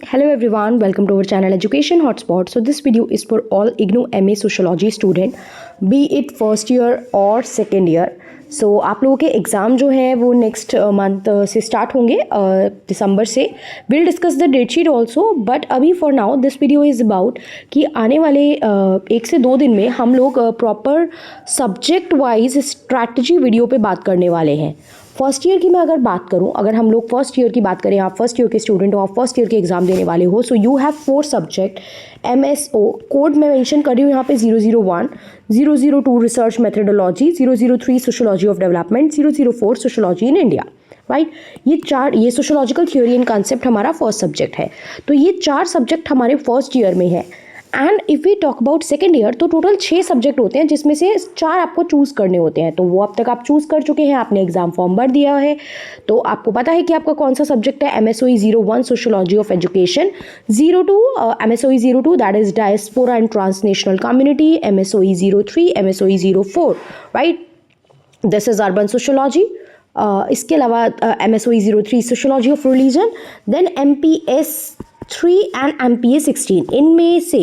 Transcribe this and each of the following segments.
Hello everyone, welcome to our channel Education Hotspot. So this video is for all IGNOU MA Sociology student, be it first year or second year. So आप लोगों के exam जो हैं वो next month से start होंगे दिसंबर से. Will discuss the date sheet also, but अभी for now this video is about कि आने वाले 1 से 2 दिन में हम लोग proper subject wise strategy video पे बात करने वाले हैं. फर्स्ट ईयर की मैं अगर बात करूं, अगर हम लोग फर्स्ट ईयर की बात करें, आप फर्स्ट ईयर के स्टूडेंट हो, आप फर्स्ट ईयर के एग्जाम देने वाले हो, so you have 4 subject. MSO code मैं मेंशन कर रही हूँ यहाँ पे 001, 002 research methodology, 003 sociology of development, 004 sociology in India. Right, ये सोशोलॉजिकल थ्योरी एंड कॉन्सेप्ट हमारा फर्स्ट सब्जेक्ट है. तो ये 4 सब्जेक्ट हमारे फर्स्ट ईयर में है. And if we talk about second year तो टोटल 6 सब्जेक्ट होते हैं, जिसमें से 4 आपको चूज़ करने होते हैं. तो वो अब तक आप चूज़ कर चुके हैं, आपने एग्जाम फॉर्म भर दिया है, तो आपको पता है कि आपका कौन सा सब्जेक्ट है. MSOE 01 sociology of education, 02 MSOE 02 that is diaspora and transnational community, MSOE 03, MSOE 04 right, this is urban sociology. इसके अलावा MSOE 03 sociology of religion, then MPS 3 and MPA 16. इनमें से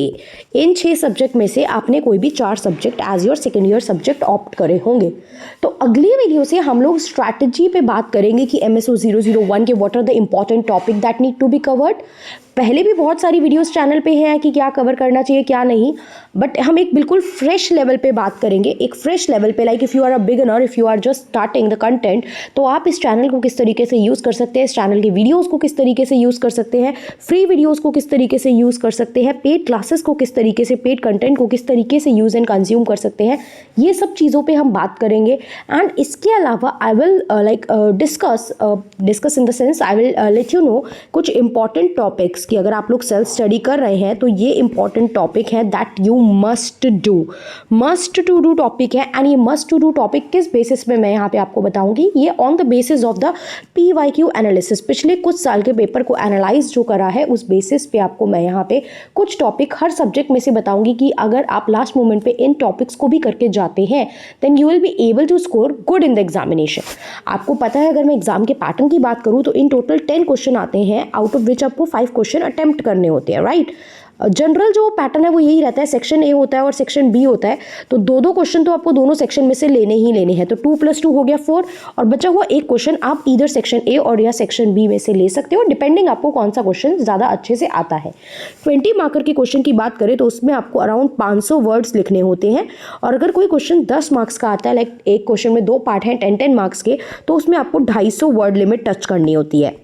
इन 6 सब्जेक्ट में से आपने कोई भी 4 subject as your second year subject opt करे होंगे. तो अगली वीडियो से हम लोग स्ट्रैटेजी पे बात करेंगे कि MSO 001 के what are the important topic that need to be covered. पहले भी बहुत सारी वीडियोस चैनल पे हैं कि क्या कवर करना चाहिए क्या नहीं, बट हम एक बिल्कुल फ्रेश लेवल पे बात करेंगे, एक फ्रेश लेवल पे. Like if you are a beginner, if you are just starting the content, तो आप इस चैनल को किस तरीके से यूज़ कर सकते हैं, इस चैनल के वीडियोज़ को किस तरीके से यूज़ कर सकते हैं, फ्री वीडियोज़ को किस तरीके से यूज़ कर सकते हैं, पेड क्लासेस को किस तरीके से, पेड कंटेंट को किस तरीके से यूज़ एंड कंज्यूम कर सकते हैं, ये सब चीज़ों पर हम बात करेंगे. एंड इसके अलावा I will discuss in the sense I will let you know कुछ इंपॉर्टेंट टॉपिक्स कि अगर आप लोग सेल्फ स्टडी कर रहे हैं तो ये इंपॉर्टेंट टॉपिक है that you must to do topic है. एंड ये मस्ट टू डू टॉपिक किस बेसिस पे मैं यहाँ पे आपको बताऊंगी, ये on the basis of the PYQ analysis. पिछले कुछ साल के पेपर को एनालाइज जो करा है उस बेसिस पे आपको मैं यहाँ पे कुछ टॉपिक हर सब्जेक्ट में से बताऊंगी कि अगर आप लास्ट मोमेंट पे इन टॉपिक्स को भी करके जाते हैं then you will be able to score good in the examination. आपको पता है अगर मैं एग्जाम के पैटर्न की बात करूँ तो इन टोटल 10 क्वेश्चन आते हैं, आउट ऑफ विच आपको 5 क्वेश्चन अटेम्प्ट करने होते हैं. राइट, जनरल जो पैटर्न है वो यही रहता है, सेक्शन ए होता है और सेक्शन बी होता है, तो 2-2 क्वेश्चन तो आपको दोनों सेक्शन में से लेने ही लेने हैं. तो 2 + 2 हो गया 4, और बचा हुआ एक क्वेश्चन आप इधर सेक्शन ए और या सेक्शन बी में से ले सकते हो, डिपेंडिंग आपको कौन सा क्वेश्चन ज़्यादा अच्छे से आता है. 20 मार्कर के क्वेश्चन की बात करें तो उसमें आपको अराउंड 500 वर्ड्स लिखने होते हैं, और अगर कोई क्वेश्चन 10 मार्क्स का आता है, लाइक एक क्वेश्चन में 2 पार्ट हैं 10-10 मार्क्स के, तो उसमें आपको 250 वर्ड लिमिट टच करनी होती है.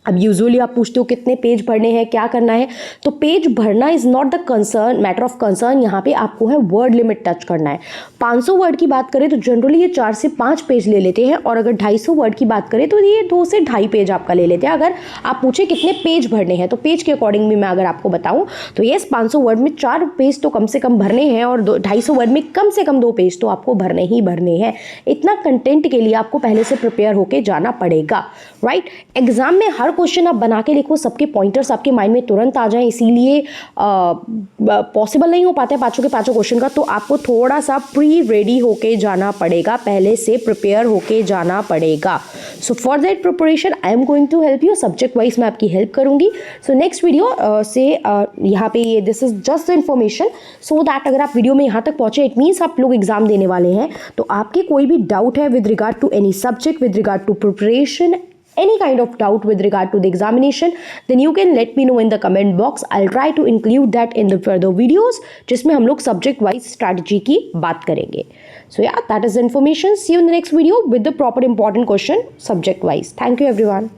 अब यूजुअली आप पूछते हो कितने पेज भरने हैं, क्या करना है, तो पेज भरना is not the concern, matter of concern. यहाँ पे आपको है वर्ड लिमिट टच करना है. 500 वर्ड की बात करें तो जनरली ये 4 से 5 पेज ले लेते हैं, और अगर 250 वर्ड की बात करें तो ये 2 से 2.5 पेज आपका ले लेते हैं. अगर आप पूछे कितने पेज भरने हैं तो पेज के अकॉर्डिंग भी मैं अगर आपको बताऊँ तो येस 500 वर्ड में 4 पेज तो कम से कम भरने हैं, और 250 वर्ड में कम से कम 2 पेज तो आपको भरने ही भरने हैं. इतना कंटेंट के लिए आपको पहले से प्रिपेयर होके जाना पड़ेगा. राइट, एग्जाम में हर क्वेश्चन आप बना के लिखो, सबके पॉइंटर्स आपके माइंड में तुरंत आ जाएं, इसीलिए पॉसिबल नहीं हो पाता है 5 के 5 क्वेश्चन का. तो आपको थोड़ा सा प्री रेडी होके जाना पड़ेगा, पहले से प्रिपेयर होके जाना पड़ेगा. So for that preparation I am going to help you, subject wise मैं आपकी हेल्प करूंगी. सो नेक्स्ट वीडियो से यहाँ पे ये this is just the information so that अगर आप वीडियो में यहाँ तक पहुंचे इट मीन्स आप लोग एग्जाम देने वाले हैं. तो आपके कोई भी डाउट है with regard to any subject, with regard to preparation, any kind of doubt with regard to the examination, then you can let me know in the comment box. I'll try to include that in the further videos जिसमें हम लोग subject wise strategy की बात करेंगे. So yeah, that is the information. See you in the next video with the proper important question subject wise. Thank you everyone.